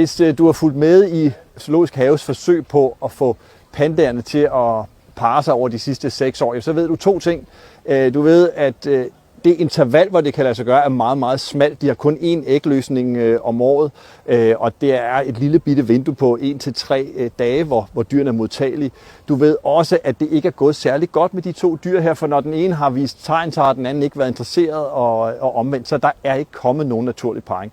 hvis du har fulgt med i Zoologisk Haves forsøg på at få pandaerne til at parre sig over de sidste 6 år, så ved du 2 ting. Du ved, at det interval, hvor det kan lade sig gøre, er meget, meget smalt. De har kun én ægløsning om året, og det er et lille bitte vindue på 1-3 dage, hvor dyrene er modtagelige. Du ved også, at det ikke er gået særlig godt med de 2 dyr her, for når den ene har vist tegn, så har den anden ikke været interesseret og omvendt, så der er ikke kommet nogen naturlig parring.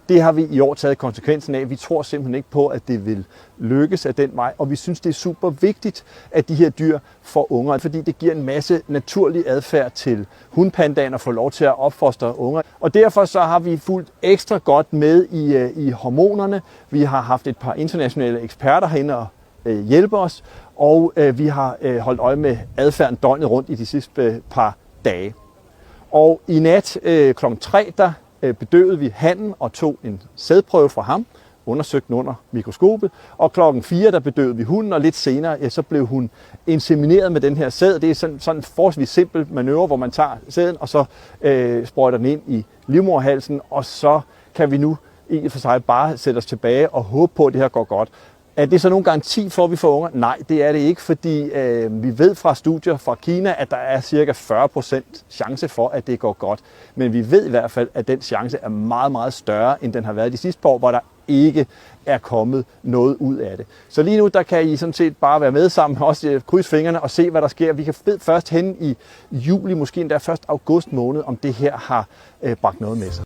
Det har vi i år taget konsekvensen af. Vi tror simpelthen ikke på, at det vil lykkes af den vej, og vi synes, det er super vigtigt, at de her dyr får unger, fordi det giver en masse naturlig adfærd til hunpandaen at få lov til at opfostre unger. Og derfor så har vi fulgt ekstra godt med i hormonerne. Vi har haft et par internationale eksperter herinde og hjælpe os, og vi har holdt øje med adfærden døgnet rundt i de sidste par dage. Og i nat kl. 3, der bedøvede vi hannen og tog en sædprøve fra ham, undersøgte den under mikroskopet, og klokken 4, der bedøvede vi hunden, og lidt senere, så blev hun insemineret med den her sæd. Det er sådan en forholdsvis simpel manøvre, hvor man tager sæden, og så sprøjter den ind i livmoderhalsen, og så kan vi nu i og for sig bare sætte os tilbage og håbe på, at det her går godt. Er det så nogen garanti for, at vi får unger? Nej, det er det ikke, fordi vi ved fra studier fra Kina, at der er cirka 40% chance for, at det går godt. Men vi ved i hvert fald, at den chance er meget, meget større, end den har været de sidste par år, hvor der ikke er kommet noget ud af det. Så lige nu, der kan I sådan set bare være med sammen, også krydse fingrene og se, hvad der sker. Vi kan først hen i juli, måske endda først august måned, om det her har bragt noget med sig.